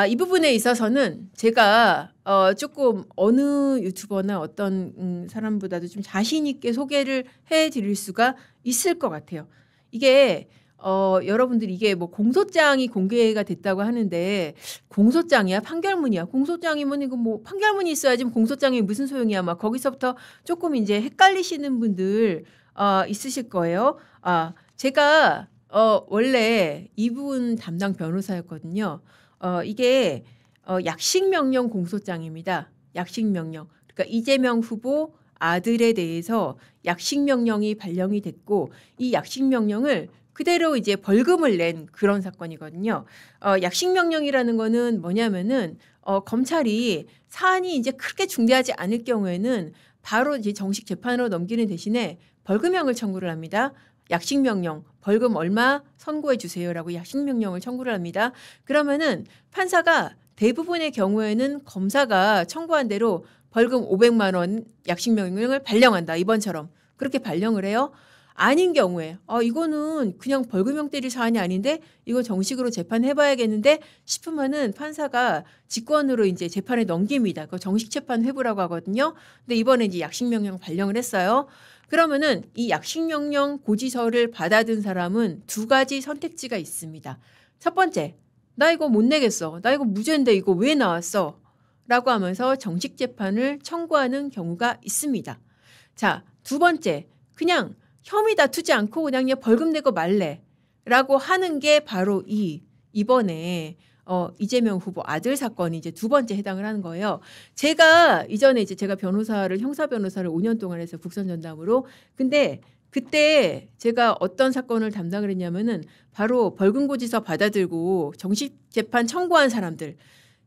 이 부분에 있어서는 제가 조금 어느 유튜버나 어떤 사람보다도 좀 자신 있게 소개를 해드릴 수가 있을 것 같아요. 이게 여러분들 이게 뭐 공소장이 공개가 됐다고 하는데 공소장이야 판결문이야 공소장이면 이거 뭐 판결문이 있어야지 공소장이 무슨 소용이야 막 거기서부터 조금 이제 헷갈리시는 분들 있으실 거예요. 제가 원래 이분 담당 변호사였거든요. 이게 약식명령 공소장입니다. 약식명령. 그러니까 이재명 후보 아들에 대해서 약식명령이 발령이 됐고 이 약식명령을 그대로 이제 벌금을 낸 그런 사건이거든요. 약식명령이라는 거는 뭐냐면은 검찰이 사안이 이제 크게 중대하지 않을 경우에는 바로 이제 정식 재판으로 넘기는 대신에 벌금형을 청구를 합니다. 약식명령, 벌금 얼마 선고해 주세요라고 약식명령을 청구를 합니다. 그러면은 판사가 대부분의 경우에는 검사가 청구한 대로 벌금 500만 원 약식명령을 발령한다. 이번처럼 그렇게 발령을 해요. 아닌 경우에 이거는 그냥 벌금형 때릴 사안이 아닌데 이거 정식으로 재판해봐야겠는데 싶으면은 판사가 직권으로 이제 재판에 넘깁니다. 그 정식 재판 회부라고 하거든요. 근데 이번에 이제 약식명령 발령을 했어요. 그러면은 이 약식명령 고지서를 받아든 사람은 두 가지 선택지가 있습니다. 첫 번째, 나 이거 못 내겠어. 나 이거 무죄인데 이거 왜 나왔어? 라고 하면서 정식 재판을 청구하는 경우가 있습니다. 자, 두 번째, 그냥 혐의 다투지 않고 그냥 벌금 내고 말래 라고 하는 게 바로 이번에 이재명 후보 아들 사건이 이제 두 번째 해당을 하는 거예요. 제가 이전에 이제 제가 형사 변호사를 5년 동안 해서 국선 전담으로 근데 그때 제가 어떤 사건을 담당을 했냐면은 바로 벌금고지서 받아들고 정식 재판 청구한 사람들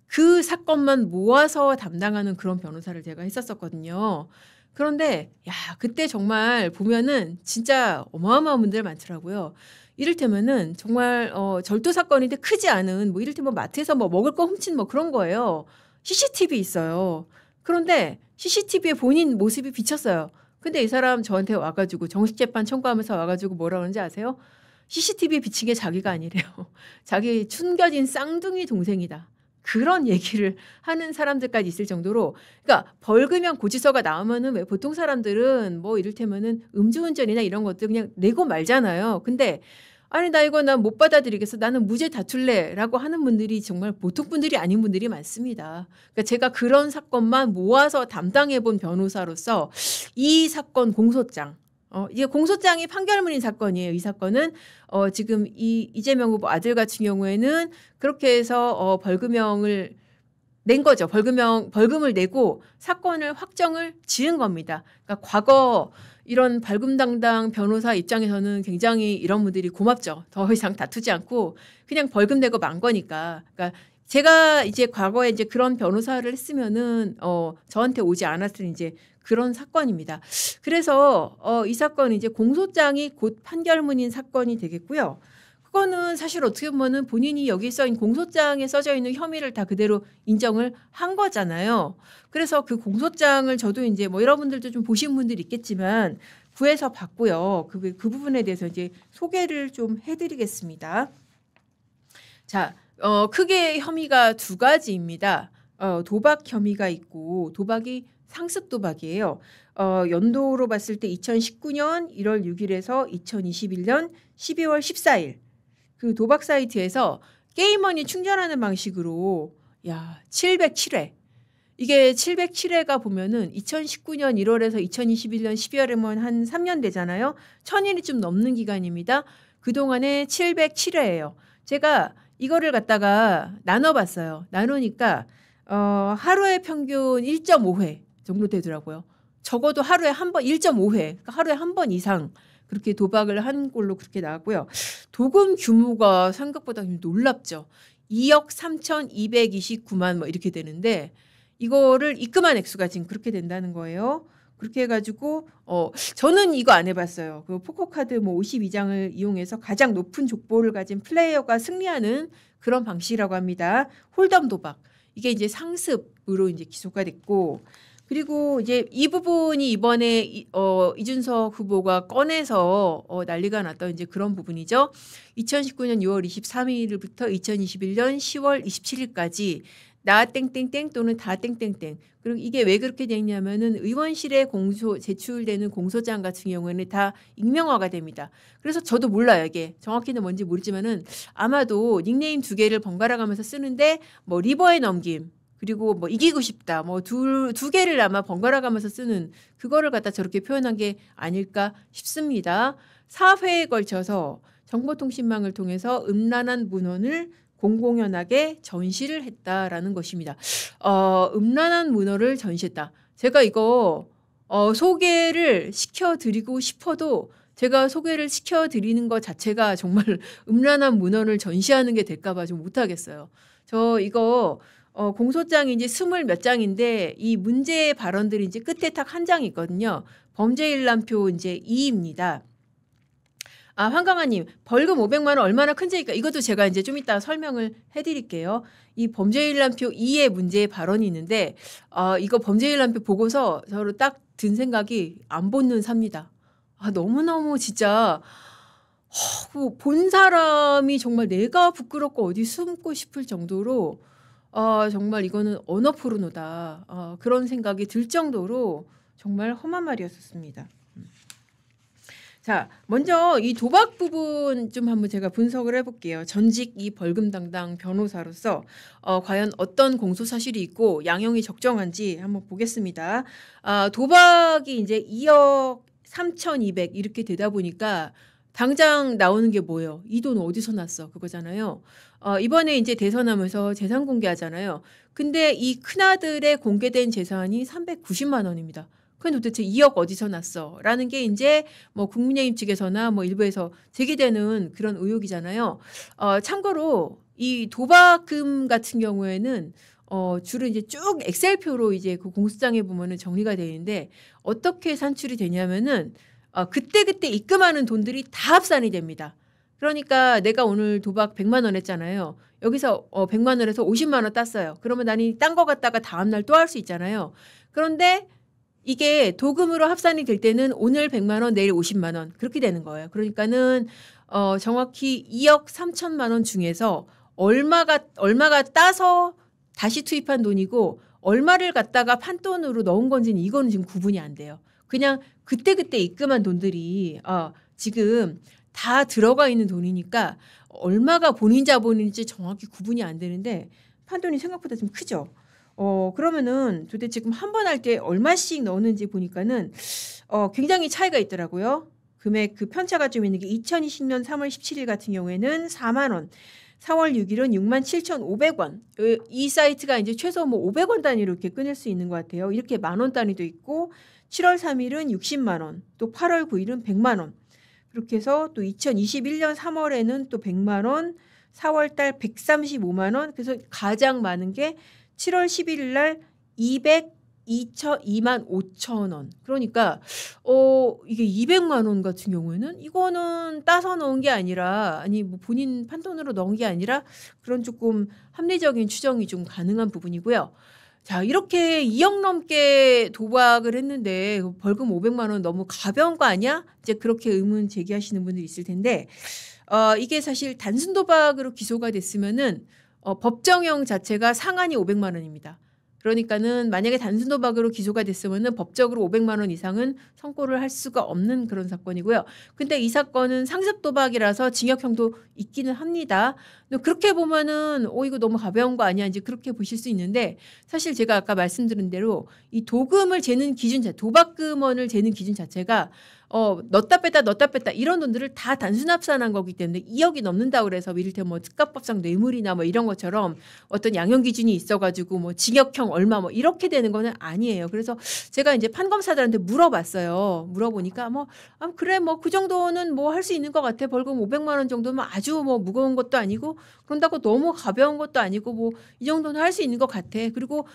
그 사건만 모아서 담당하는 그런 변호사를 제가 했었거든요. 그런데 그때 정말 보면은 진짜 어마어마한 분들 많더라고요. 이를테면은 정말 절도 사건인데 크지 않은 뭐 이를테면 마트에서 뭐 먹을 거 훔친 뭐 그런 거예요. CCTV 있어요. 그런데 CCTV에 본인 모습이 비쳤어요. 근데 이 사람 저한테 와가지고 정식 재판 청구하면서 와가지고 뭐라 그러는지 아세요? CCTV에 비친 게 자기가 아니래요. 자기 숨겨진 쌍둥이 동생이다. 그런 얘기를 하는 사람들까지 있을 정도로 그러니까 벌금형 고지서가 나오면은 왜 보통 사람들은 뭐 이를테면은 음주운전이나 이런 것들 그냥 내고 말잖아요. 근데 아니 나 이거 난 못 받아들이겠어. 나는 무죄 다툴래라고 하는 분들이 정말 보통 분들이 아닌 분들이 많습니다. 그러니까 제가 그런 사건만 모아서 담당해 본 변호사로서 이 사건 공소장 이게 공소장이 판결문인 사건이에요. 이 사건은 지금 이재명 후보 아들 같은 경우에는 그렇게 해서 벌금형을 낸 거죠. 벌금을 내고 사건을 확정을 지은 겁니다. 그러니까 과거 이런 발금당당 변호사 입장에서는 굉장히 이런 분들이 고맙죠. 더 이상 다투지 않고 그냥 벌금 내고 만 거니까. 그러니까 제가 이제 과거에 이제 그런 변호사를 했으면은 저한테 오지 않았을 이제 그런 사건입니다. 그래서 이 사건은 이제 공소장이 곧 판결문인 사건이 되겠고요. 그거는 사실 어떻게 보면은 본인이 여기 써있는 공소장에 써져 있는 혐의를 다 그대로 인정을 한 거잖아요. 그래서 그 공소장을 저도 이제 뭐 여러분들도 좀 보신 분들이 있겠지만 구해서 봤고요. 그 부분에 대해서 이제 소개를 좀 해드리겠습니다. 자, 크게 혐의가 두 가지입니다. 도박 혐의가 있고 도박이 상습 도박이에요. 연도로 봤을 때 2019년 1월 6일에서 2021년 12월 14일 그 도박 사이트에서 게임머니 충전하는 방식으로 707회 이게 707회가 보면은 2019년 1월에서 2021년 12월이면 한 3년 되잖아요. 1000일이 좀 넘는 기간입니다. 그동안에 707회예요. 제가 이거를 갖다가 나눠봤어요. 나누니까 하루에 평균 1.5회 정도 되더라고요. 적어도 하루에 한 번 1.5회, 그러니까 하루에 한 번 이상 그렇게 도박을 한 걸로 그렇게 나왔고요. 도금 규모가 생각보다 놀랍죠. 2억 3,229만 뭐 이렇게 되는데 이거를 입금한 액수가 지금 그렇게 된다는 거예요. 그렇게 해가지고 저는 이거 안 해봤어요. 그 포커카드 뭐 52장을 이용해서 가장 높은 족보를 가진 플레이어가 승리하는 그런 방식이라고 합니다. 홀덤 도박. 이게 이제 상습으로 이제 기소가 됐고 그리고 이제 이 부분이 이번에 이준석 후보가 꺼내서 난리가 났던 이제 그런 부분이죠. 2019년 6월 23일부터 2021년 10월 27일까지 나 땡땡땡 또는 다 땡땡땡. 그리고 이게 왜 그렇게 되냐면은 의원실에 제출되는 공소장 같은 경우에는 다 익명화가 됩니다. 그래서 저도 몰라요. 이게 정확히는 뭔지 모르지만은 아마도 닉네임 2개를 번갈아 가면서 쓰는데 뭐 리버에 넘김 그리고 뭐 이기고 싶다 뭐 두 개를 아마 번갈아 가면서 쓰는 그거를 갖다 저렇게 표현한 게 아닐까 싶습니다. 4회에 걸쳐서 정보통신망을 통해서 음란한 문헌을 공공연하게 전시를 했다라는 것입니다. 음란한 문헌을 전시했다. 제가 이거 소개를 시켜드리고 싶어도 제가 소개를 시켜드리는 것 자체가 정말 음란한 문헌을 전시하는 게 될까봐 좀 못하겠어요. 저 이거 공소장이 이제 20 몇 장인데 이 문제의 발언들이 이제 끝에 딱 한 장이 있거든요. 범죄일람표 이제 2입니다. 아, 황강아님, 벌금 500만 원 얼마나 큰지니까 이것도 제가 이제 좀 이따 설명을 해드릴게요. 이 범죄일람표 2의 문제의 발언이 있는데, 이거 범죄일람표 보고서 저로 딱 든 생각이 안 본는 삽니다. 너무너무 진짜, 본 사람이 정말 내가 부끄럽고 어디 숨고 싶을 정도로, 정말 이거는 언어 포르노다. 그런 생각이 들 정도로 정말 험한 말이었습니다. 자, 먼저 이 도박 부분 좀 한번 제가 분석을 해볼게요. 전직 이 벌금 담당 변호사로서 과연 어떤 공소 사실이 있고 양형이 적정한지 한번 보겠습니다. 도박이 이제 2억 3,200 이렇게 되다 보니까 당장 나오는 게 뭐예요? 이 돈 어디서 났어? 그거잖아요. 이번에 이제 대선하면서 재산 공개하잖아요. 근데 이 큰아들의 공개된 재산이 390만 원입니다. 그건 도대체 2억 어디서 났어? 라는 게 이제 뭐 국민의힘 측에서나 뭐 일부에서 제기되는 그런 의혹이잖아요. 참고로 이 도박금 같은 경우에는 주로 이제 쭉 엑셀표로 이제 그 공소장에 보면은 정리가 되는데 어떻게 산출이 되냐면은 그때그때 입금하는 돈들이 다 합산이 됩니다. 그러니까 내가 오늘 도박 100만 원 했잖아요. 여기서 100만 원에서 50만 원 땄어요. 그러면 나는 딴 거 갖다가 다음날 또 할 수 있잖아요. 그런데 이게 도금으로 합산이 될 때는 오늘 100만 원, 내일 50만 원 그렇게 되는 거예요. 그러니까는 정확히 2억 3천만 원 중에서 얼마가 따서 다시 투입한 돈이고 얼마를 갖다가 판돈으로 넣은 건지는 이거는 지금 구분이 안 돼요. 그냥 그때그때 입금한 돈들이 지금 다 들어가 있는 돈이니까 얼마가 본인 자본인지 정확히 구분이 안 되는데 판돈이 생각보다 좀 크죠. 그러면은 도대체 지금 한 번 할 때 얼마씩 넣었는지 보니까는 굉장히 차이가 있더라고요. 금액 그 편차가 좀 있는 게 2020년 3월 17일 같은 경우에는 4만 원, 4월 6일은 67,500원. 이 사이트가 이제 최소 뭐 500원 단위로 이렇게 끊을 수 있는 것 같아요. 이렇게 만원 단위도 있고 7월 3일은 60만 원, 또 8월 9일은 100만 원. 그렇게 해서 또 2021년 3월에는 또 100만 원, 4월 달 135만 원. 그래서 가장 많은 게 7월 11일 날 2만 5천 원. 그러니까 이게 200만 원 같은 경우에는 이거는 따서 넣은 게 아니라 뭐 본인 판돈으로 넣은 게 아니라 그런 조금 합리적인 추정이 좀 가능한 부분이고요. 자, 이렇게 2억 넘게 도박을 했는데 벌금 500만 원 너무 가벼운 거 아니야? 이제 그렇게 의문 제기하시는 분들이 있을 텐데 이게 사실 단순 도박으로 기소가 됐으면은 법정형 자체가 상한이 500만 원입니다. 그러니까는 만약에 단순 도박으로 기소가 됐으면은 법적으로 500만 원 이상은 선고를 할 수가 없는 그런 사건이고요. 근데 이 사건은 상습 도박이라서 징역형도 있기는 합니다. 근데 그렇게 보면은 이거 너무 가벼운 거 아니야? 이제 그렇게 보실 수 있는데 사실 제가 아까 말씀드린 대로 이 도금을 재는 기준 도박금원을 재는 기준 자체가 넣었다 뺐다 이런 돈들을 다 단순 합산한 거기 때문에 2억이 넘는다고 그래서 이를테면 뭐 특가법상 뇌물이나 뭐 이런 것처럼 어떤 양형 기준이 있어가지고 뭐 징역형 얼마 뭐 이렇게 되는 거는 아니에요. 그래서 제가 이제 판검사들한테 물어봤어요. 물어보니까 그래 뭐 그 정도는 뭐 할 수 있는 것 같아. 벌금 500만 원 정도면 아주 뭐 무거운 것도 아니고 그런다고 너무 가벼운 것도 아니고 뭐 이 정도는 할 수 있는 것 같아. 그리고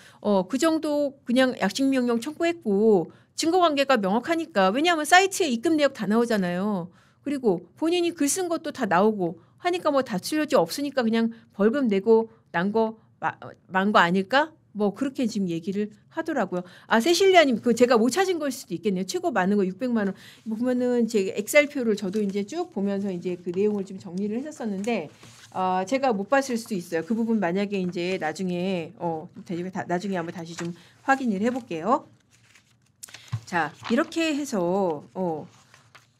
그 정도 그냥 약식명령 청구했고 증거관계가 명확하니까. 왜냐하면 사이트에 입금 내역 다 나오잖아요. 그리고 본인이 글 쓴 것도 다 나오고 하니까 뭐 다툴 여지 없으니까 그냥 벌금 내고 만 거 아닐까? 뭐 그렇게 지금 얘기를 하더라고요. 아, 세실리아님, 그 제가 못 찾은 걸 수도 있겠네요. 최고 많은 거 600만 원. 뭐 보면은 제 엑셀표를 저도 이제 쭉 보면서 이제 그 내용을 좀 정리를 했었었는데, 제가 못 봤을 수도 있어요. 그 부분 만약에 이제 나중에 나중에 한번 다시 좀 확인을 해볼게요. 자, 이렇게 해서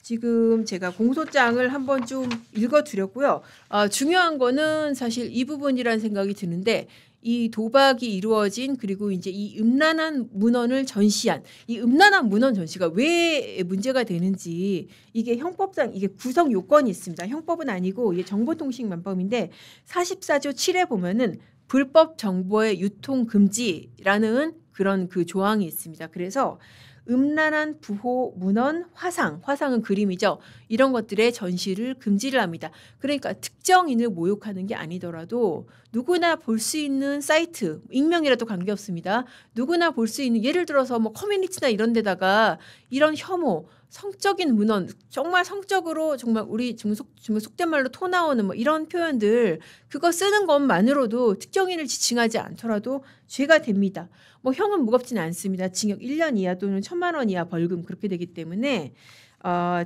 지금 제가 공소장을 한번 좀 읽어드렸고요. 중요한 거는 사실 이 부분이라는 생각이 드는데, 이 도박이 이루어진, 그리고 이제 이 음란한 문헌을 전시한, 이 음란한 문헌 전시가 왜 문제가 되는지, 이게 형법상 이게 구성 요건이 있습니다. 형법은 아니고 이게 정보통신망법인데 44조 7에 보면은 불법 정보의 유통 금지라는 그런 그 조항이 있습니다. 그래서 음란한 부호 문헌 화상은 그림이죠. 이런 것들의 전시를 금지를 합니다. 그러니까 특정인을 모욕하는 게 아니더라도 누구나 볼 수 있는 사이트, 익명이라도 관계없습니다. 누구나 볼 수 있는, 예를 들어서 뭐 커뮤니티나 이런 데다가 이런 혐오, 성적인 문헌, 정말 성적으로 정말 우리 정말 속된 말로 토 나오는 뭐 이런 표현들, 그거 쓰는 것만으로도 특정인을 지칭하지 않더라도 죄가 됩니다. 뭐 형은 무겁진 않습니다. 징역 1년 이하 또는 1,000만 원 이하 벌금, 그렇게 되기 때문에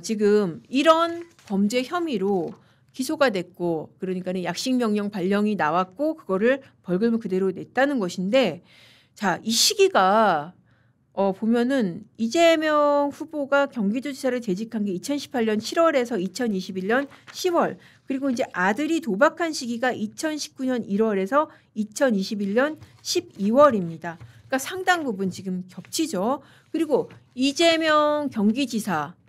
지금 이런 범죄 혐의로 기소가 됐고, 그러니까 약식명령 발령이 나왔고 그거를 벌금을 그대로 냈다는 것인데, 자, 이 시기가 보면은 이재명 후보가 경기도지사를 재직한 게 2018년 7월에서 2021년 10월, 그리고 이제 아들이 도박한 시기가 2019년 1월에서 2021년 12월입니다. 그러니까 상당 부분 지금 겹치죠. 그리고 이재명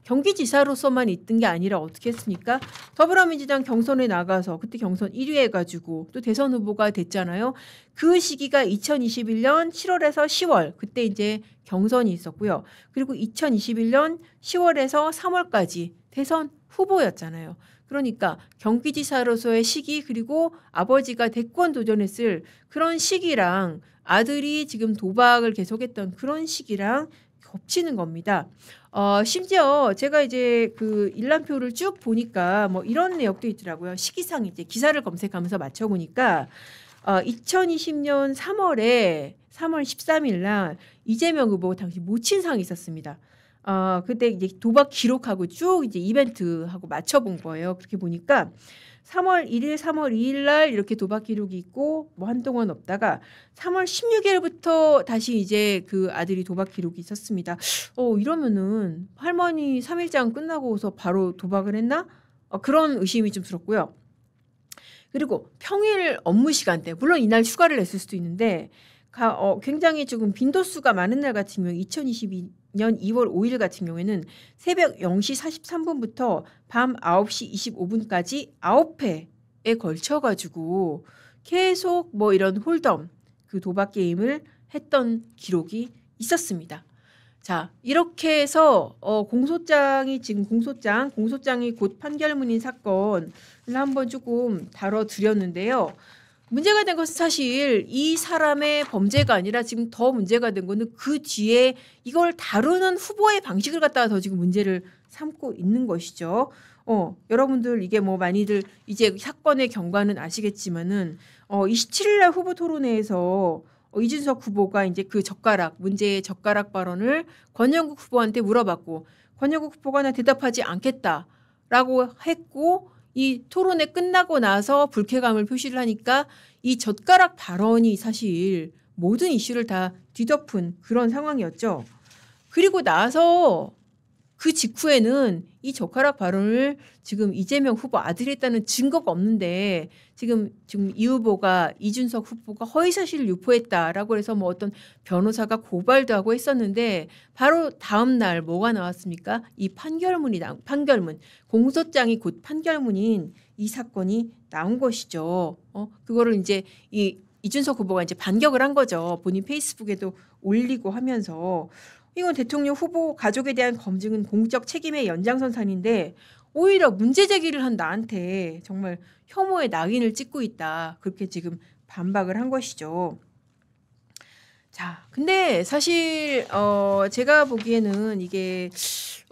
경기지사로서만 있던 게 아니라 어떻게 했습니까? 더불어민주당 경선에 나가서 그때 경선 1위 해가지고 또 대선 후보가 됐잖아요. 그 시기가 2021년 7월에서 10월, 그때 이제 경선이 있었고요. 그리고 2021년 10월에서 3월까지 대선 후보였잖아요. 그러니까 경기지사로서의 시기, 그리고 아버지가 대권 도전했을 그런 시기랑 아들이 지금 도박을 계속했던 그런 시기랑 겹치는 겁니다. 심지어 제가 이제 그 일람표를 쭉 보니까 뭐 이런 내역도 있더라고요. 시기상 이제 기사를 검색하면서 맞춰보니까 2020년 3월 13일 날 이재명 후보 당시 모친상이 있었습니다. 그때 이제 도박 기록하고 쭉 이제 이벤트하고 맞춰본 거예요. 그렇게 보니까 3월 1일, 3월 2일 날 이렇게 도박 기록이 있고 뭐 한동안 없다가 3월 16일부터 다시 이제 그 아들이 도박 기록이 있었습니다. 이러면은 할머니 3일장 끝나고서 바로 도박을 했나? 그런 의심이 좀 들었고요. 그리고 평일 업무 시간대, 물론 이날 휴가를 냈을 수도 있는데 굉장히 조금 빈도수가 많은 날 같은 경우 2022년 2월 5일 같은 경우에는 새벽 0시 43분부터 밤 9시 25분까지 9회에 걸쳐가지고 계속 뭐 이런 홀덤, 그 도박 게임을 했던 기록이 있었습니다. 자, 이렇게 해서 공소장이 곧 판결문인 사건을 한번 조금 다뤄드렸는데요. 문제가 된 것은 사실 이 사람의 범죄가 아니라 지금 더 문제가 된 거는 그 뒤에 이걸 다루는 후보의 방식을 갖다가 더 지금 문제를 삼고 있는 것이죠. 여러분들 이게 뭐 많이들 이제 사건의 경과는 아시겠지만은 27일 날 후보 토론회에서 이준석 후보가 이제 그 문제의 젓가락 발언을 권영국 후보한테 물어봤고, 권영국 후보가 나 대답하지 않겠다라고 했고, 이 토론회 끝나고 나서 불쾌감을 표시를 하니까 이 젓가락 발언이 사실 모든 이슈를 다 뒤덮은 그런 상황이었죠. 그리고 나서 그 직후에는 이 젓가락 발언을 지금 이재명 후보 아들이 했다는 증거가 없는데 지금 이준석 후보가 허위사실을 유포했다라고 해서 뭐 어떤 변호사가 고발도 하고 했었는데 바로 다음 날 뭐가 나왔습니까? 이 판결문, 공소장이 곧 판결문인 이 사건이 나온 것이죠. 그거를 이제 이준석 후보가 이제 반격을 한 거죠. 본인 페이스북에도 올리고 하면서 이건 대통령 후보 가족에 대한 검증은 공적 책임의 연장선상인데 오히려 문제 제기를 한 나한테 정말 혐오의 낙인을 찍고 있다. 그렇게 지금 반박을 한 것이죠. 자, 근데 사실 제가 보기에는 이게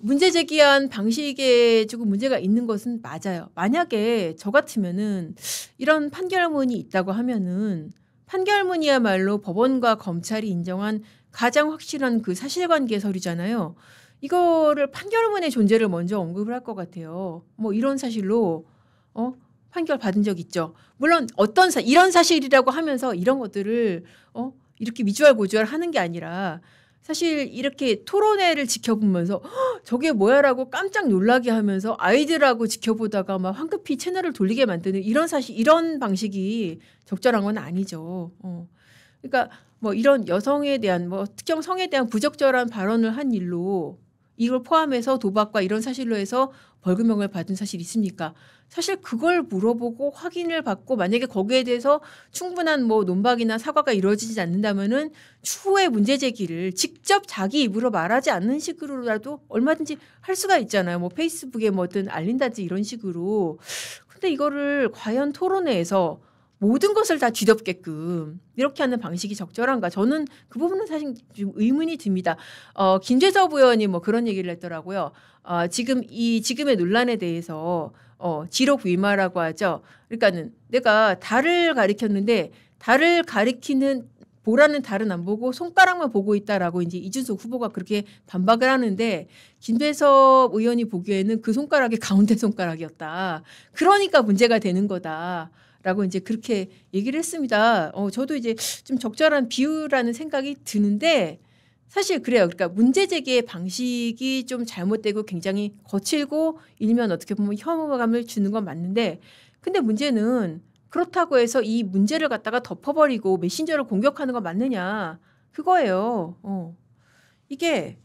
문제 제기한 방식에 조금 문제가 있는 것은 맞아요. 만약에 저 같으면은 이런 판결문이 있다고 하면은 판결문이야말로 법원과 검찰이 인정한 가장 확실한 그 사실관계 서류잖아요. 이거를 판결문의 존재를 먼저 언급을 할 것 같아요. 뭐 이런 사실로 판결 받은 적 있죠. 물론 어떤 이런 사실이라고 하면서 이런 것들을 이렇게 미주알고주알 하는 게 아니라 사실 이렇게 토론회를 지켜보면서 저게 뭐야라고 깜짝 놀라게 하면서 아이들하고 지켜보다가 막 황급히 채널을 돌리게 만드는 이런 사실 이런 방식이 적절한 건 아니죠. 그러니까 뭐 이런 여성에 대한 뭐 특정 성에 대한 부적절한 발언을 한 일로 이걸 포함해서 도박과 이런 사실로 해서 벌금형을 받은 사실이 있습니까? 사실 그걸 물어보고 확인을 받고 만약에 거기에 대해서 충분한 뭐 논박이나 사과가 이루어지지 않는다면은 추후에 문제 제기를 직접 자기 입으로 말하지 않는 식으로라도 얼마든지 할 수가 있잖아요. 뭐 페이스북에 뭐든 알린다든지 이런 식으로. 근데 이거를 과연 토론회에서 모든 것을 다 뒤덮게끔 이렇게 하는 방식이 적절한가? 저는 그 부분은 사실 좀 의문이 듭니다. 김재섭 의원이 뭐 그런 얘기를 했더라고요. 지금의 논란에 대해서 지록 위마라고 하죠. 그러니까는 내가 달을 가리켰는데 달을 가리키는 보라는 달은 안 보고 손가락만 보고 있다라고 이제 이준석 후보가 그렇게 반박을 하는데 김재섭 의원이 보기에는 그 손가락이 가운데 손가락이었다. 그러니까 문제가 되는 거다. 라고 이제 그렇게 얘기를 했습니다. 저도 이제 좀 적절한 비유라는 생각이 드는데 사실 그래요. 그러니까 문제 제기의 방식이 좀 잘못되고 굉장히 거칠고 일면 어떻게 보면 혐오감을 주는 건 맞는데 근데 문제는 그렇다고 해서 이 문제를 갖다가 덮어버리고 메신저를 공격하는 건 맞느냐 그거예요. 이게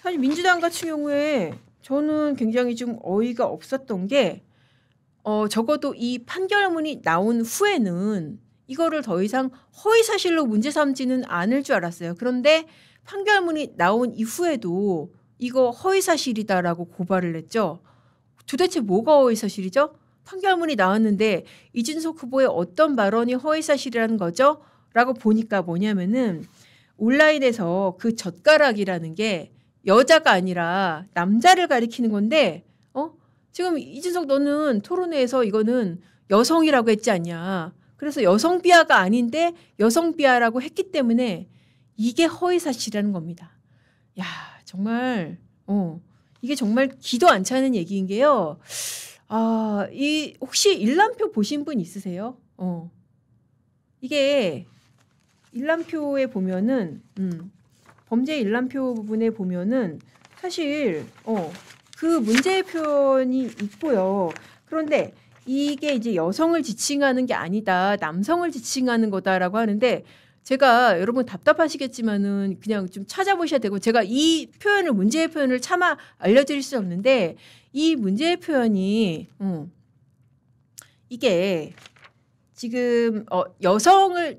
사실 민주당 같은 경우에 저는 굉장히 좀 어이가 없었던 게 적어도 이 판결문이 나온 후에는 이거를 더 이상 허위사실로 문제 삼지는 않을 줄 알았어요. 그런데 판결문이 나온 이후에도 이거 허위사실이다라고 고발을 했죠. 도대체 뭐가 허위사실이죠? 판결문이 나왔는데 이준석 후보의 어떤 발언이 허위사실이라는 거죠? 라고 보니까 뭐냐면은 온라인에서 그 젓가락이라는 게 여자가 아니라 남자를 가리키는 건데 지금 이준석 너는 토론회에서 이거는 여성이라고 했지 않냐. 그래서 여성 비하가 아닌데 여성 비하라고 했기 때문에 이게 허위사실이라는 겁니다. 야 정말 이게 정말 기도 안 차는 얘기인 게요. 혹시 일람표 보신 분 있으세요? 이게 일람표에 보면은 범죄 일람표 부분에 보면은 사실 그 문제의 표현이 있고요. 그런데 이게 이제 여성을 지칭하는 게 아니다. 남성을 지칭하는 거다라고 하는데 제가 여러분 답답하시겠지만은 그냥 좀 찾아보셔야 되고 제가 이 표현을 문제의 표현을 차마 알려드릴 수 없는데 이 문제의 표현이 이게 지금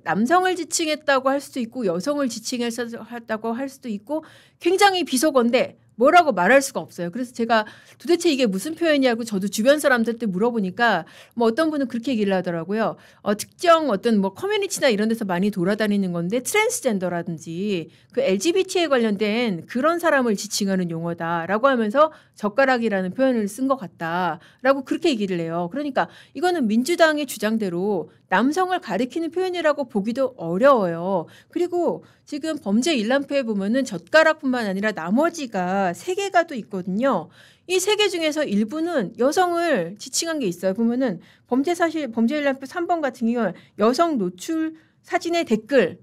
남성을 지칭했다고 할 수도 있고 여성을 지칭했다고 할 수도 있고 굉장히 비속어인데 뭐라고 말할 수가 없어요. 그래서 제가 도대체 이게 무슨 표현이냐고 저도 주변 사람들한테 물어보니까 뭐 어떤 분은 그렇게 얘기를 하더라고요. 특정 어떤 뭐 커뮤니티나 이런 데서 많이 돌아다니는 건데 트랜스젠더라든지 그 LGBT에 관련된 그런 사람을 지칭하는 용어다라고 하면서 젓가락이라는 표현을 쓴 것 같다라고 그렇게 얘기를 해요. 그러니까 이거는 민주당의 주장대로 남성을 가리키는 표현이라고 보기도 어려워요. 그리고 지금 범죄 일람표에 보면은 젓가락뿐만 아니라 나머지가 3개가 또 있거든요. 이 3개 중에서 일부는 여성을 지칭한 게 있어요. 보면은 범죄 일람표 3번 같은 경우는 여성 노출 사진의 댓글을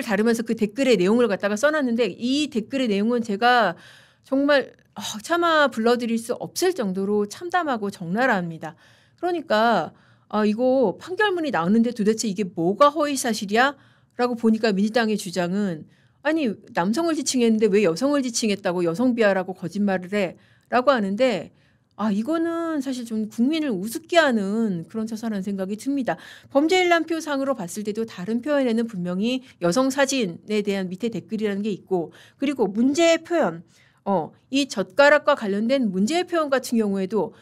다루면서 그 댓글의 내용을 갖다가 써놨는데 이 댓글의 내용은 제가 정말 차마 불러드릴 수 없을 정도로 참담하고 적나라합니다. 그러니까 이거 판결문이 나오는데 도대체 이게 뭐가 허위사실이야? 라고 보니까 민주당의 주장은 아니 남성을 지칭했는데 왜 여성을 지칭했다고 여성 비하라고 거짓말을 해? 라고 하는데 이거는 사실 좀 국민을 우습게 하는 그런 처사라는 생각이 듭니다. 범죄 일람표 상으로 봤을 때도 다른 표현에는 분명히 여성 사진에 대한 밑에 댓글이라는 게 있고 그리고 문제의 표현 이 젓가락과 관련된 문제의 표현 같은 경우에도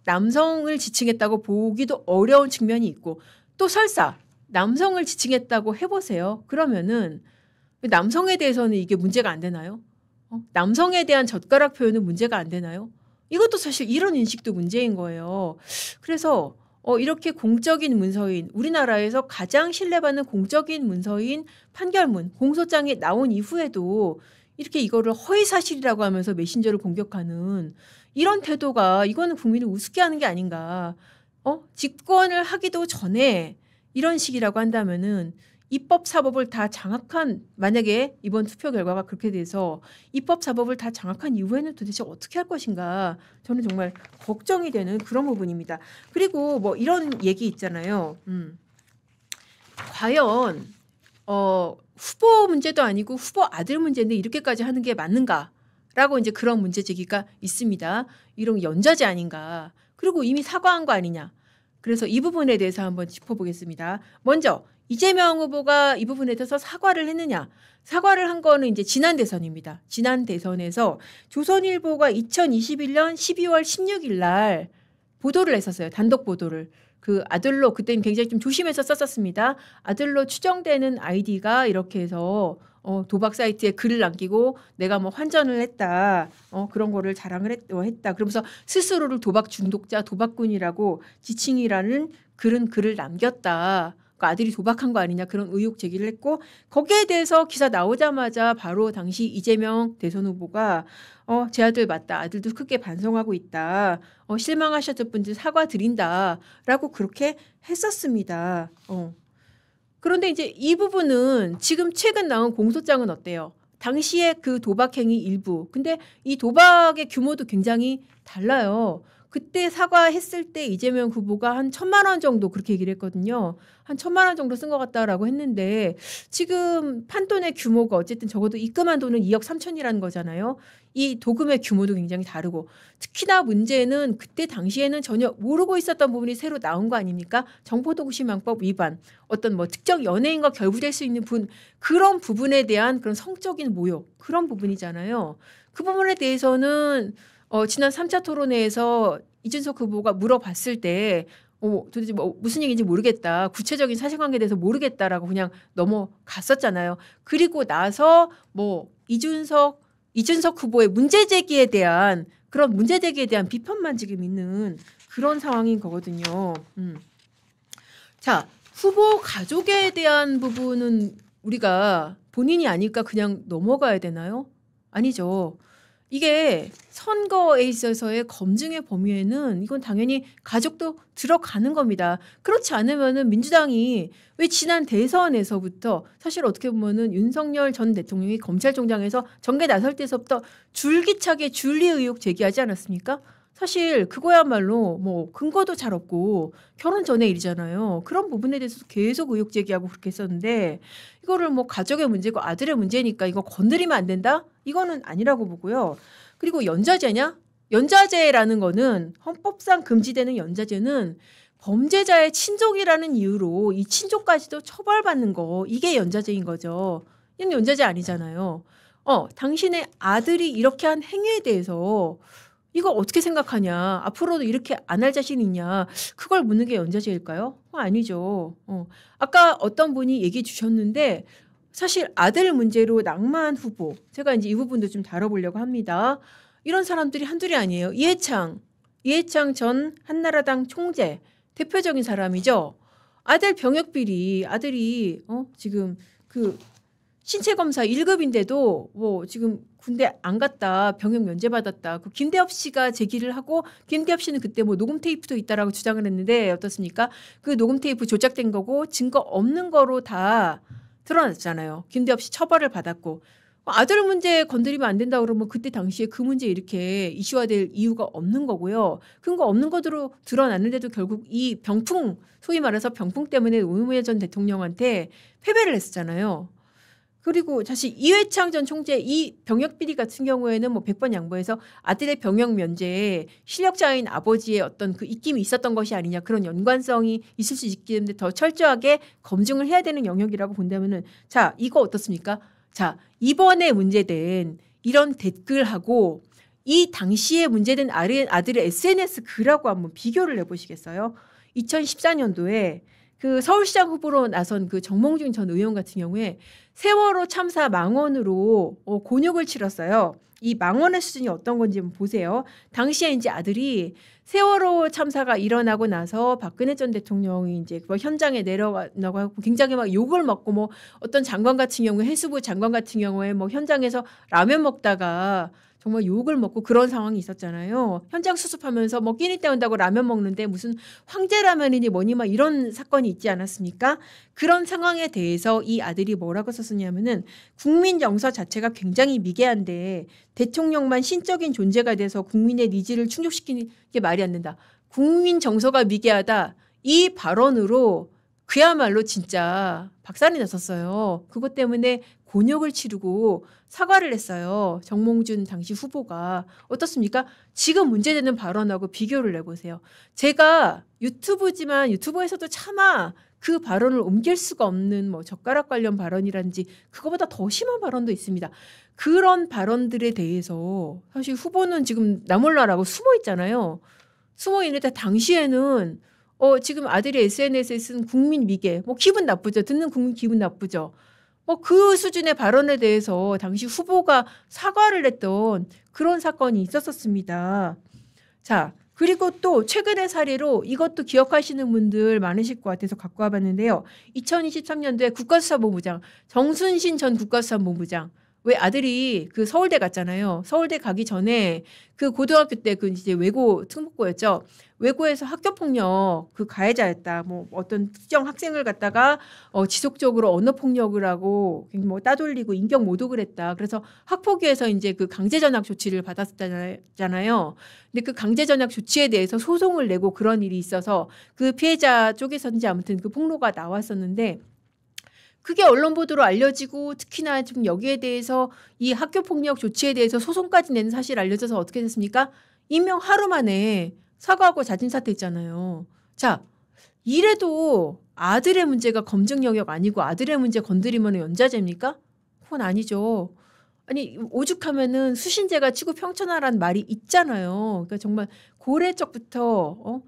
남성을 지칭했다고 보기도 어려운 측면이 있고 또 설사 남성을 지칭했다고 해보세요. 그러면은 남성에 대해서는 이게 문제가 안 되나요? 남성에 대한 젓가락 표현은 문제가 안 되나요? 이것도 사실 이런 인식도 문제인 거예요. 그래서 이렇게 공적인 문서인 우리나라에서 가장 신뢰받는 공적인 문서인 판결문, 공소장이 나온 이후에도 이렇게 이거를 허위사실이라고 하면서 메신저를 공격하는 이런 태도가 이거는 국민을 우습게 하는 게 아닌가. 집권을 하기도 전에 이런 식이라고 한다면은 입법 사법을 다 장악한 만약에 이번 투표 결과가 그렇게 돼서 입법 사법을 다 장악한 이후에는 도대체 어떻게 할 것인가 저는 정말 걱정이 되는 그런 부분입니다. 그리고 뭐 이런 얘기 있잖아요. 과연 후보 문제도 아니고 후보 아들 문제인데 이렇게까지 하는 게 맞는가라고 이제 그런 문제 제기가 있습니다. 이런 연좌제 아닌가. 그리고 이미 사과한 거 아니냐. 그래서 이 부분에 대해서 한번 짚어보겠습니다. 먼저 이재명 후보가 이 부분에 대해서 사과를 했느냐. 사과를 한 거는 이제 지난 대선입니다. 지난 대선에서 조선일보가 2021년 12월 16일 날 보도를 했었어요. 단독 보도를. 그 아들로 그때는 굉장히 좀 조심해서 썼었습니다. 아들로 추정되는 아이디가 이렇게 해서 도박 사이트에 글을 남기고 내가 뭐 환전을 했다. 그런 거를 자랑을 했다. 그러면서 스스로를 도박 중독자, 도박꾼이라고 지칭이라는 글을 남겼다. 그 아들이 도박한 거 아니냐 그런 의혹 제기를 했고 거기에 대해서 기사 나오자마자 바로 당시 이재명 대선 후보가 제 아들 맞다. 아들도 크게 반성하고 있다. 실망하셨던 분들 사과드린다라고 그렇게 했었습니다. 그런데 이제 이 부분은 지금 최근 나온 공소장은 어때요? 당시에 그 도박행위 일부. 근데 이 도박의 규모도 굉장히 달라요. 그때 사과했을 때 이재명 후보가 한 1,000만 원 정도 그렇게 얘기를 했거든요. 한 1,000만 원 정도 쓴 것 같다라고 했는데 지금 판돈의 규모가 어쨌든 적어도 입금한 돈은 2억 3천이라는 거잖아요. 이 도금의 규모도 굉장히 다르고 특히나 문제는 그때 당시에는 전혀 모르고 있었던 부분이 새로 나온 거 아닙니까? 정보도구시망법 위반, 어떤 뭐 특정 연예인과 결부될 수 있는 그런 부분에 대한 그런 성적인 모욕 그런 부분이잖아요. 그 부분에 대해서는 지난 3차 토론회에서 이준석 후보가 물어봤을 때 도대체 뭐 무슨 얘기인지 모르겠다. 구체적인 사실관계에 대해서 모르겠다라고 그냥 넘어갔었잖아요. 그리고 나서 뭐 이준석 후보의 문제제기에 대한 그런 문제제기에 대한 비판만 지금 있는 그런 상황인 거거든요. 자, 후보 가족에 대한 부분은 우리가 본인이 아닐까 그냥 넘어가야 되나요? 아니죠. 이게 선거에 있어서의 검증의 범위에는 이건 당연히 가족도 들어가는 겁니다. 그렇지 않으면은 민주당이 왜 지난 대선에서부터 사실 어떻게 보면은 윤석열 전 대통령이 검찰총장에서 정계 나설 때서부터 줄기차게 줄리 의혹 제기하지 않았습니까? 사실 그거야말로 뭐 근거도 잘 없고 결혼 전의 일이잖아요. 그런 부분에 대해서 계속 의혹 제기하고 그렇게 했었는데 이거를 뭐 가족의 문제고 아들의 문제니까 이거 건드리면 안 된다? 이거는 아니라고 보고요. 그리고 연좌제냐? 연좌제라는 거는 헌법상 금지되는 연좌제는 범죄자의 친족이라는 이유로 이 친족까지도 처벌받는 거 이게 연좌제인 거죠. 이건 연좌제 아니잖아요. 당신의 아들이 이렇게 한 행위에 대해서 이거 어떻게 생각하냐? 앞으로도 이렇게 안 할 자신 있냐? 그걸 묻는 게 연좌제일까요? 아니죠. 아까 어떤 분이 얘기해 주셨는데 사실 아들 문제로 낭만 후보 제가 이제 이 부분도 좀 다뤄보려고 합니다. 이런 사람들이 한둘이 아니에요. 이해창 전 한나라당 총재 대표적인 사람이죠. 아들 병역 비리 아들이 지금 그 신체 검사 1급인데도 뭐 지금 군대 안 갔다 병역 면제받았다. 그 김대엽 씨가 제기를 하고 김대엽 씨는 그때 뭐 녹음 테이프도 있다라고 주장을 했는데 어떻습니까? 그 녹음 테이프 조작된 거고 증거 없는 거로 다 드러났잖아요. 김대엽 씨 처벌을 받았고 아들 문제 건드리면 안 된다 그러면 그때 당시에 그 문제 이렇게 이슈화될 이유가 없는 거고요. 근거 없는 것으로 드러났는데도 결국 이 병풍 소위 말해서 병풍 때문에 노무현 전 대통령한테 패배를 했었잖아요. 그리고 사실 이회창 전 총재 이 병역 비리 같은 경우에는 뭐 100번 양보해서 아들의 병역 면제에 실력자인 아버지의 어떤 그 입김이 있었던 것이 아니냐 그런 연관성이 있을 수 있기 때문에 더 철저하게 검증을 해야 되는 영역이라고 본다면은 자 이거 어떻습니까? 자 이번에 문제된 이런 댓글하고 이 당시에 문제된 아들의 SNS 글하고 한번 비교를 해보시겠어요? 2014년도에 그 서울시장 후보로 나선 그 정몽준 전 의원 같은 경우에 세월호 참사 망언으로 곤욕을 치렀어요. 이 망언의 수준이 어떤 건지 한번 보세요. 당시에 이제 아들이 세월호 참사가 일어나고 나서 박근혜 전 대통령이 이제 뭐 현장에 내려가고 하고 굉장히 막 욕을 먹고 뭐 어떤 장관 같은 경우에 해수부 장관 같은 경우에 뭐 현장에서 라면 먹다가 정말 욕을 먹고 그런 상황이 있었잖아요. 현장 수습하면서 뭐 끼니 때운다고 라면 먹는데 무슨 황제 라면이니 뭐니 막 이런 사건이 있지 않았습니까? 그런 상황에 대해서 이 아들이 뭐라고 썼었냐면은 국민 정서 자체가 굉장히 미개한데 대통령만 신적인 존재가 돼서 국민의 니즈를 충족시키는 게 말이 안 된다. 국민 정서가 미개하다. 이 발언으로 그야말로 진짜 박살이 났었어요. 그것 때문에 곤욕을 치르고 사과를 했어요. 정몽준 당시 후보가. 어떻습니까? 지금 문제되는 발언하고 비교를 해보세요. 제가 유튜브지만 유튜브에서도 차마 그 발언을 옮길 수가 없는 뭐 젓가락 관련 발언이라든지 그거보다 더 심한 발언도 있습니다. 그런 발언들에 대해서 사실 후보는 지금 나몰라라고 숨어 있잖아요. 숨어 있는데 당시에는 지금 아들이 SNS에 쓴 국민 미개, 뭐 기분 나쁘죠. 듣는 국민 기분 나쁘죠. 뭐 그 수준의 발언에 대해서 당시 후보가 사과를 했던 그런 사건이 있었습니다. 자, 그리고 또 최근의 사례로 이것도 기억하시는 분들 많으실 것 같아서 갖고 와봤는데요. 2023년도에 국가수사본부장 정순신 전 국가수사본부장 왜 아들이 그 서울대 갔잖아요. 서울대 가기 전에 그 고등학교 때 그 이제 외고 특목고였죠. 외고에서 학교폭력 그 가해자였다. 뭐 어떤 특정 학생을 갖다가 지속적으로 언어폭력을 하고 뭐 따돌리고 인격 모독을 했다. 그래서 학폭위에서 이제 그 강제전학 조치를 받았잖아요. 근데 그 강제전학 조치에 대해서 소송을 내고 그런 일이 있어서 그 피해자 쪽에서인지 아무튼 그 폭로가 나왔었는데 그게 언론 보도로 알려지고 특히나 지금 여기에 대해서 이 학교폭력 조치에 대해서 소송까지 낸 사실 알려져서 어떻게 됐습니까? 임명 하루 만에 사과하고 자진 사퇴했잖아요. 자, 이래도 아들의 문제가 검증 영역 아니고 아들의 문제 건드리면 연좌제입니까? 그건 아니죠. 아니 오죽하면은 수신제가 치고 평천하라는 말이 있잖아요. 그러니까 정말 고래 적부터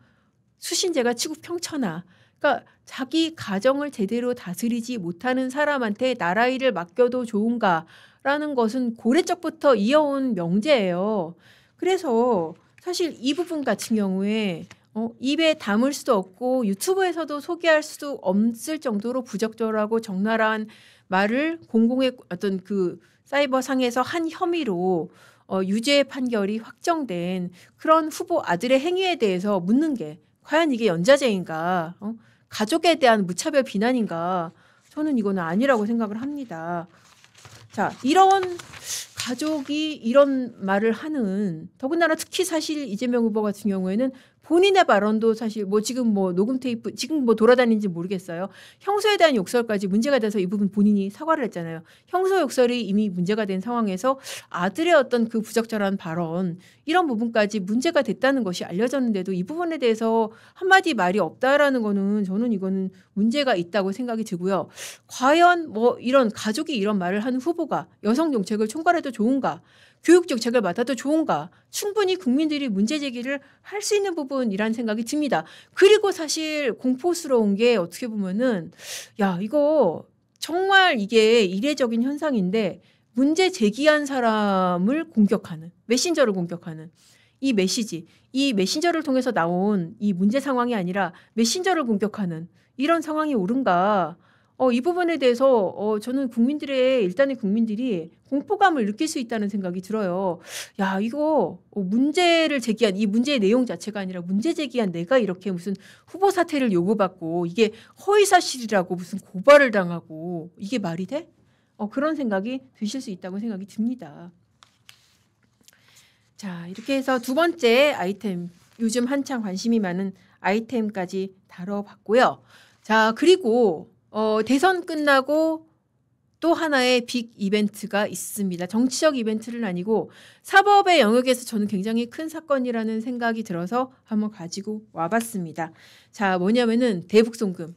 수신제가 치고 평천하. 그러니까 자기 가정을 제대로 다스리지 못하는 사람한테 나라 일을 맡겨도 좋은가라는 것은 고래적부터 이어온 명제예요. 그래서 사실 이 부분 같은 경우에 입에 담을 수도 없고 유튜브에서도 소개할 수도 없을 정도로 부적절하고 적나라한 말을 공공의 어떤 그 사이버 상에서 한 혐의로 유죄 판결이 확정된 그런 후보 아들의 행위에 대해서 묻는 게 과연 이게 연좌제인가? 가족에 대한 무차별 비난인가? 저는 이거는 아니라고 생각을 합니다. 자, 이런 가족이 이런 말을 하는 더군다나 특히 사실 이재명 후보 같은 경우에는 본인의 발언도 사실 뭐 지금 뭐 녹음 테이프 지금 뭐 돌아다니는지 모르겠어요. 형소에 대한 욕설까지 문제가 돼서 이 부분 본인이 사과를 했잖아요. 형소 욕설이 이미 문제가 된 상황에서 아들의 어떤 그 부적절한 발언 이런 부분까지 문제가 됐다는 것이 알려졌는데도 이 부분에 대해서 한마디 말이 없다라는 거는 저는 이거는 문제가 있다고 생각이 들고요. 과연 뭐 이런 가족이 이런 말을 하는 후보가 여성 정책을 총괄해도 좋은가? 교육 정책을 맡아도 좋은가? 충분히 국민들이 문제 제기를 할 수 있는 부분이라는 생각이 듭니다. 그리고 사실 공포스러운 게 어떻게 보면은 야 이거 정말 이게 이례적인 현상인데 문제 제기한 사람을 공격하는 메신저를 공격하는 이 메시지 이 메신저를 통해서 나온 이 문제 상황이 아니라 메신저를 공격하는 이런 상황이 옳은가? 이 부분에 대해서 저는 일단의 국민들이 공포감을 느낄 수 있다는 생각이 들어요. 야, 이거 문제를 제기한 이 문제의 내용 자체가 아니라 문제 제기한 내가 이렇게 무슨 후보 사퇴를 요구받고 이게 허위사실이라고 무슨 고발을 당하고 이게 말이 돼? 그런 생각이 드실 수 있다고 생각이 듭니다. 자, 이렇게 해서 두 번째 아이템, 요즘 한창 관심이 많은 아이템까지 다뤄봤고요. 자, 그리고 대선 끝나고 또 하나의 빅 이벤트가 있습니다. 정치적 이벤트는 아니고 사법의 영역에서 저는 굉장히 큰 사건이라는 생각이 들어서 한번 가지고 와봤습니다. 자, 뭐냐면은 대북송금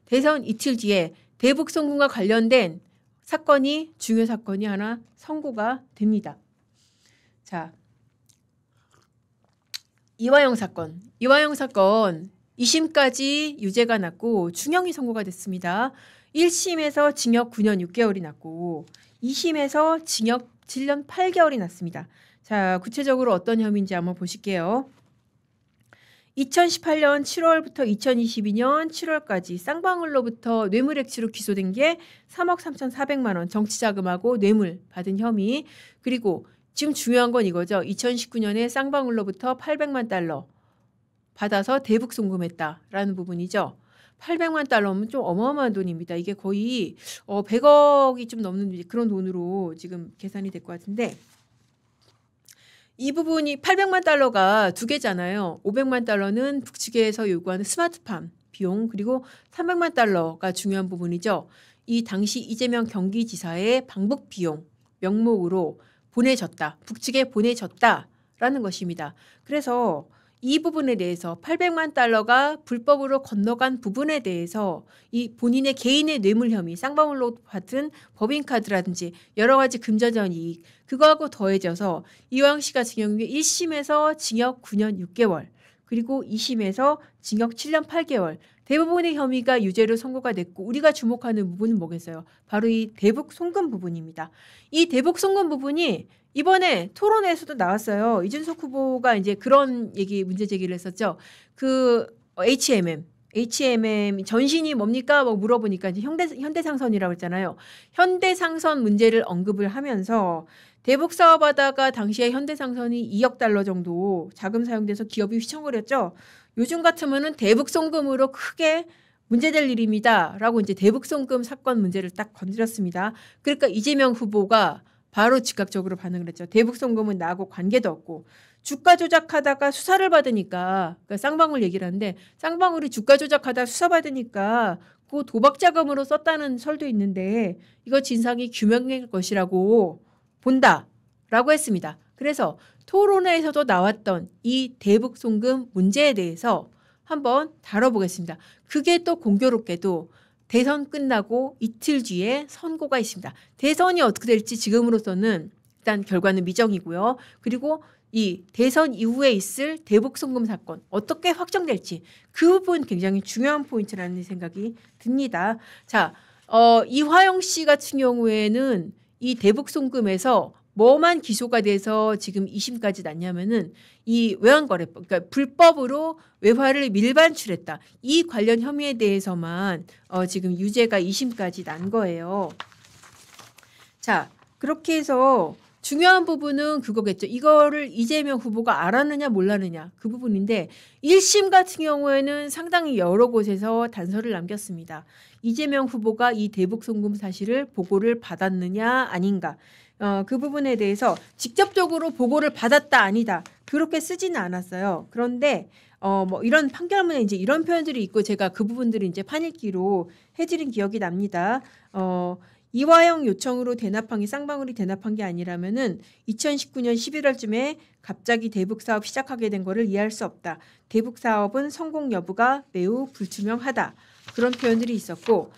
대선 이틀 뒤에 대북송금과 관련된 사건이 중요 사건이 하나 선고가 됩니다. 자, 이화영 사건 2심까지 유죄가 났고 중형이 선고가 됐습니다. 1심에서 징역 9년 6개월이 났고 2심에서 징역 7년 8개월이 났습니다. 자, 구체적으로 어떤 혐의인지 한번 보실게요. 2018년 7월부터 2022년 7월까지 쌍방울로부터 뇌물액취로 기소된 게 3억 3,400만 원 정치자금하고 뇌물 받은 혐의. 그리고 지금 중요한 건 이거죠. 2019년에 쌍방울로부터 800만 달러 받아서 대북 송금했다라는 부분이죠. 800만 달러면 좀 어마어마한 돈입니다. 이게 거의 100억이 좀 넘는 그런 돈으로 지금 계산이 될 것 같은데 이 부분이 800만 달러가 두 개잖아요. 500만 달러는 북측에서 요구하는 스마트팜 비용 그리고 300만 달러가 중요한 부분이죠. 이 당시 이재명 경기지사의 방북 비용 명목으로 보내졌다. 북측에 보내졌다라는 것입니다. 그래서 이 부분에 대해서 800만 달러가 불법으로 건너간 부분에 대해서 이 본인의 개인의 뇌물 혐의, 쌍방울로 받은 법인카드라든지 여러 가지 금전적 이익 그거하고 더해져서 이화영 씨가 징역이 1심에서 징역 9년 6개월 그리고 2심에서 징역 7년 8개월 대부분의 혐의가 유죄로 선고가 됐고 우리가 주목하는 부분은 뭐겠어요? 바로 이 대북 송금 부분입니다. 이 대북 송금 부분이 이번에 토론회에서도 나왔어요. 이준석 후보가 이제 그런 얘기 문제 제기를 했었죠. 그 HMM 전신이 뭡니까? 뭐 물어보니까 이제 현대상선이라고 했잖아요. 현대상선 문제를 언급을 하면서 대북 사업하다가 당시에 현대상선이 2억 달러 정도 자금 사용돼서 기업이 휘청을 했죠. 요즘 같으면은 대북 송금으로 크게 문제될 일입니다라고 이제 대북 송금 사건 문제를 딱 건드렸습니다. 그러니까 이재명 후보가 바로 즉각적으로 반응을 했죠. 대북 송금은 나하고 관계도 없고 주가 조작하다가 수사를 받으니까 그러니까 쌍방울 얘기를 하는데 쌍방울이 주가 조작하다 수사받으니까 그 도박 자금으로 썼다는 설도 있는데 이거 진상이 규명할 것이라고 본다라고 했습니다. 그래서 토론회에서도 나왔던 이 대북 송금 문제에 대해서 한번 다뤄보겠습니다. 그게 또 공교롭게도 대선 끝나고 이틀 뒤에 선고가 있습니다. 대선이 어떻게 될지 지금으로서는 일단 결과는 미정이고요. 그리고 이 대선 이후에 있을 대북 송금 사건 어떻게 확정될지 그 부분 굉장히 중요한 포인트라는 생각이 듭니다. 자, 이화영 씨 같은 경우에는 이 대북 송금에서 뭐만 기소가 돼서 지금 2심까지 났냐면은 이 외환거래법, 그러니까 불법으로 외화를 밀반출했다. 이 관련 혐의에 대해서만 지금 유죄가 2심까지 난 거예요. 자, 그렇게 해서 중요한 부분은 그거겠죠. 이거를 이재명 후보가 알았느냐 몰랐느냐 그 부분인데 1심 같은 경우에는 상당히 여러 곳에서 단서를 남겼습니다. 이재명 후보가 이 대북 송금 사실을 보고를 받았느냐 아닌가. 그 부분에 대해서 직접적으로 보고를 받았다 아니다 그렇게 쓰지는 않았어요. 그런데 뭐 이런 판결문에 이제 이런 표현들이 있고 제가 그 부분들을 이제 판읽기로 해드린 기억이 납니다. 이화영 요청으로 대납한 게 쌍방울이 대납한 게 아니라면은 2019년 11월쯤에 갑자기 대북 사업 시작하게 된 거를 이해할 수 없다. 대북 사업은 성공 여부가 매우 불투명하다. 그런 표현들이 있었고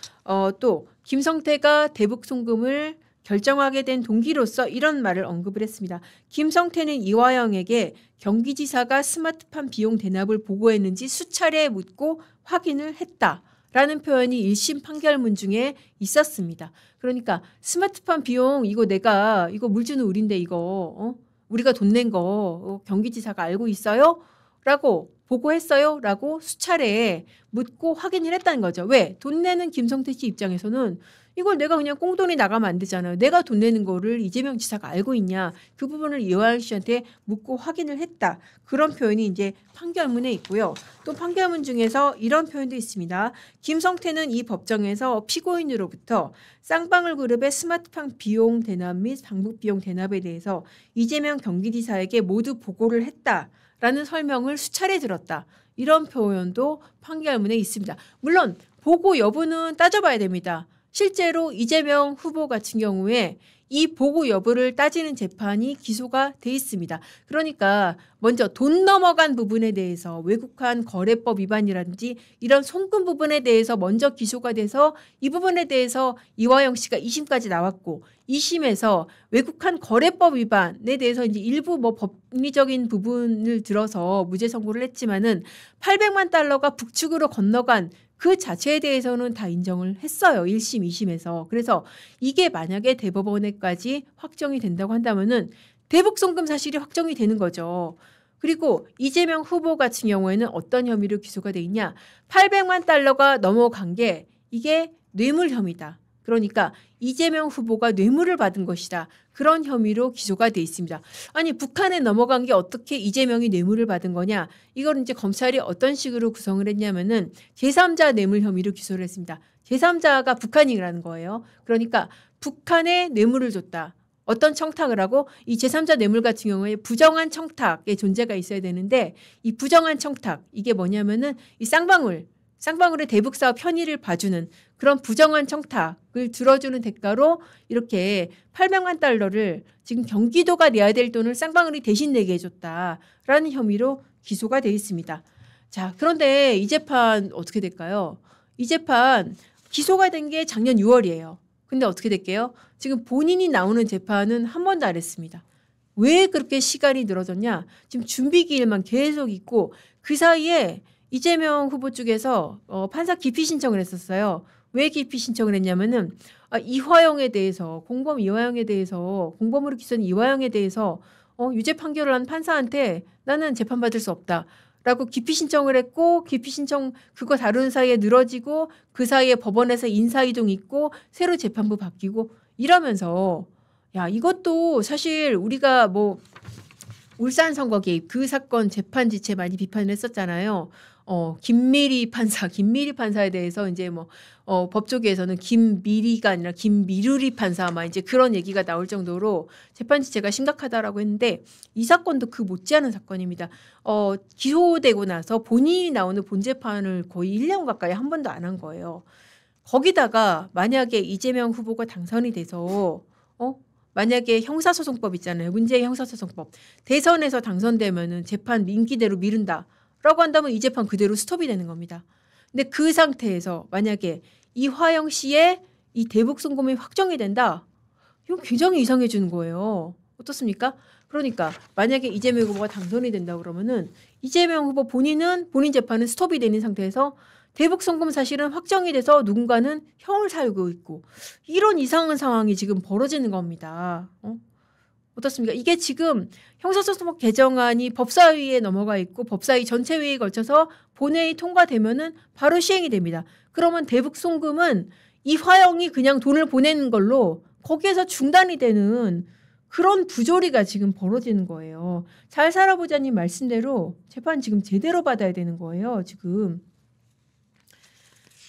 또 김성태가 대북 송금을 결정하게 된 동기로서 이런 말을 언급을 했습니다. 김성태는 이화영에게 경기지사가 스마트팜 비용 대납을 보고했는지 수차례 묻고 확인을 했다라는 표현이 1심 판결문 중에 있었습니다. 그러니까 스마트팜 비용 이거 내가 이거 물 주는 우린데 이거 우리가 돈 낸 거 경기지사가 알고 있어요? 라고 보고했어요? 라고 수차례 묻고 확인을 했다는 거죠. 왜? 돈 내는 김성태 씨 입장에서는 이걸 내가 그냥 꽁돈이 나가면 안 되잖아요. 내가 돈 내는 거를 이재명 지사가 알고 있냐. 그 부분을 이화영 씨한테 묻고 확인을 했다. 그런 표현이 이제 판결문에 있고요. 또 판결문 중에서 이런 표현도 있습니다. 김성태는 이 법정에서 피고인으로부터 쌍방울 그룹의 스마트팜 비용 대납 및 방북 비용 대납에 대해서 이재명 경기지사에게 모두 보고를 했다라는 설명을 수차례 들었다. 이런 표현도 판결문에 있습니다. 물론 보고 여부는 따져봐야 됩니다. 실제로 이재명 후보 같은 경우에 이 보고 여부를 따지는 재판이 기소가 돼 있습니다. 그러니까 먼저 돈 넘어간 부분에 대해서 외국환 거래법 위반이라든지 이런 송금 부분에 대해서 먼저 기소가 돼서 이 부분에 대해서 이화영 씨가 2심까지 나왔고 2심에서 외국환 거래법 위반에 대해서 이제 일부 뭐 법리적인 부분을 들어서 무죄 선고를 했지만은 800만 달러가 북측으로 건너간 그 자체에 대해서는 다 인정을 했어요. 1심, 2심에서. 그래서 이게 만약에 대법원에까지 확정이 된다고 한다면은 대북 송금 사실이 확정이 되는 거죠. 그리고 이재명 후보 같은 경우에는 어떤 혐의로 기소가 돼 있냐? 800만 달러가 넘어간 게 이게 뇌물 혐의다. 그러니까 이재명 후보가 뇌물을 받은 것이다. 그런 혐의로 기소가 돼 있습니다. 아니 북한에 넘어간 게 어떻게 이재명이 뇌물을 받은 거냐? 이걸 이제 검찰이 어떤 식으로 구성을 했냐면은 제3자 뇌물 혐의로 기소를 했습니다. 제3자가 북한이라는 거예요. 그러니까 북한에 뇌물을 줬다. 어떤 청탁을 하고 이 제3자 뇌물 같은 경우에 부정한 청탁의 존재가 있어야 되는데 이 부정한 청탁 이게 뭐냐면은 이 쌍방울의 대북 사업 편의를 봐주는 그런 부정한 청탁을 들어주는 대가로 이렇게 800만 달러를 지금 경기도가 내야 될 돈을 쌍방울이 대신 내게 해줬다라는 혐의로 기소가 되어 있습니다. 자, 그런데 이 재판 어떻게 될까요? 이 재판 기소가 된 게 작년 6월이에요. 근데 어떻게 될게요? 지금 본인이 나오는 재판은 한 번도 안 했습니다. 왜 그렇게 시간이 늘어졌냐? 지금 준비 기일만 계속 있고 그 사이에 이재명 후보 쪽에서 판사 기피 신청을 했었어요. 왜 기피 신청을 했냐면은 이화영에 대해서 공범 이화영에 대해서 공범으로 기소된 이화영에 대해서 유죄 판결을 한 판사한테 나는 재판받을 수 없다라고 기피 신청을 했고 기피 신청 그거 다루는 사이에 늘어지고 그 사이에 법원에서 인사이동 있고 새로 재판부 바뀌고 이러면서 야 이것도 사실 우리가 뭐 울산 선거 개입 그 사건 재판 지체 많이 비판을 했었잖아요. 김미리 판사에 대해서 이제 뭐 법조계에서는 김미리가 아니라 김미루리 판사 막 이제 그런 얘기가 나올 정도로 재판 지체가 심각하다라고 했는데 이 사건도 그 못지않은 사건입니다. 기소되고 나서 본인이 나오는 본재판을 거의 1년 가까이 한 번도 안 한 거예요. 거기다가 만약에 이재명 후보가 당선이 돼서 만약에 형사소송법 있잖아요. 문제의 형사소송법. 대선에서 당선되면은 재판 임기대로 미룬다. 라고 한다면 이 재판 그대로 스톱이 되는 겁니다. 근데 그 상태에서 만약에 이화영 씨의 이 대북 송금이 확정이 된다. 이건 굉장히 이상해지는 거예요. 어떻습니까? 그러니까 만약에 이재명 후보가 당선이 된다 그러면은 이재명 후보 본인은 본인 재판은 스톱이 되는 상태에서 대북 송금 사실은 확정이 돼서 누군가는 형을 살고 있고 이런 이상한 상황이 지금 벌어지는 겁니다. 어떻습니까? 이게 지금 형사소송법 개정안이 법사위에 넘어가 있고 법사위 전체 회의에 걸쳐서 본회의 통과되면은 바로 시행이 됩니다. 그러면 대북 송금은 이화영이 그냥 돈을 보내는 걸로 거기에서 중단이 되는 그런 부조리가 지금 벌어지는 거예요. 잘 살아보자님 말씀대로 재판 지금 제대로 받아야 되는 거예요. 지금.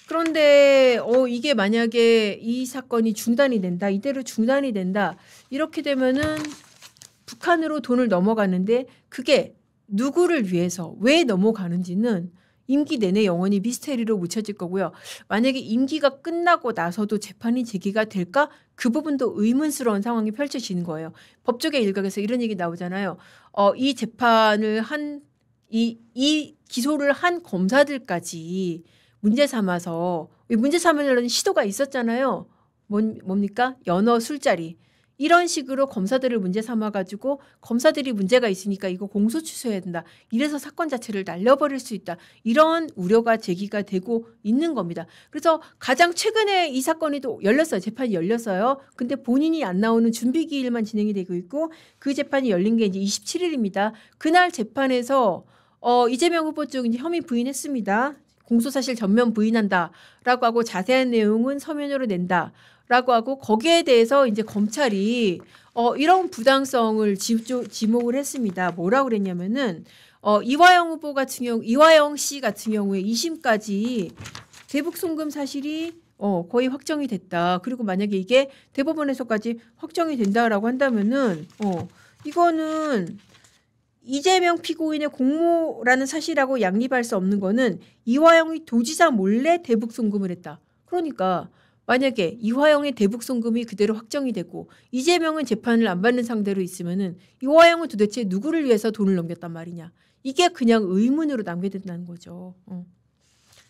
그런데 이게 만약에 이 사건이 중단이 된다. 이대로 중단이 된다. 이렇게 되면은 북한으로 돈을 넘어가는데 그게 누구를 위해서 왜 넘어가는지는 임기 내내 영원히 미스테리로 묻혀질 거고요. 만약에 임기가 끝나고 나서도 재판이 제기가 될까? 그 부분도 의문스러운 상황이 펼쳐지는 거예요. 법조계 일각에서 이런 얘기 나오잖아요. 이 재판을 이 기소를 한 검사들까지 문제 삼아서 문제 삼으려는 시도가 있었잖아요. 뭡니까? 연어 술자리. 이런 식으로 검사들을 문제 삼아가지고 검사들이 문제가 있으니까 이거 공소 취소해야 된다. 이래서 사건 자체를 날려버릴 수 있다. 이런 우려가 제기가 되고 있는 겁니다. 그래서 가장 최근에 이 사건이 또 열렸어요. 재판이 열렸어요. 근데 본인이 안 나오는 준비기일만 진행이 되고 있고 그 재판이 열린 게 이제 27일입니다. 그날 재판에서 이재명 후보 쪽 이제 혐의 부인했습니다. 공소사실 전면 부인한다라고 하고 자세한 내용은 서면으로 낸다라고 하고 거기에 대해서 이제 검찰이 이런 부당성을 지목을 했습니다. 뭐라고 그랬냐면은 이화영 씨 같은 경우에 2심까지 대북 송금 사실이 거의 확정이 됐다. 그리고 만약에 이게 대법원에서까지 확정이 된다라고 한다면은 이거는 이재명 피고인의 공모라는 사실하고 양립할 수 없는 거는 이화영이 도지사 몰래 대북 송금을 했다. 그러니까 만약에 이화영의 대북 송금이 그대로 확정이 되고 이재명은 재판을 안 받는 상대로 있으면은 이화영은 도대체 누구를 위해서 돈을 넘겼단 말이냐. 이게 그냥 의문으로 남겨진다는 거죠.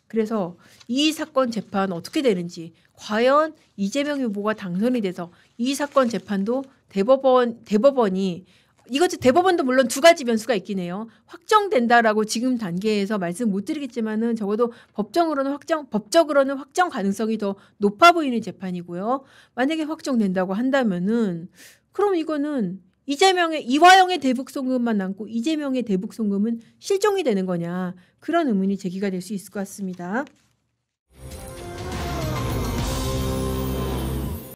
그래서 이 사건 재판 어떻게 되는지, 과연 이재명 후보가 당선이 돼서 이 사건 재판도 대법원이, 이것도 대법원도 물론 두 가지 변수가 있긴 해요. 확정된다라고 지금 단계에서 말씀 못 드리겠지만은 적어도 법적으로는 확정 가능성이 더 높아 보이는 재판이고요. 만약에 확정된다고 한다면은 그럼 이거는 이화영의 대북 송금만 남고 이재명의 대북 송금은 실종이 되는 거냐, 그런 의문이 제기가 될 수 있을 것 같습니다.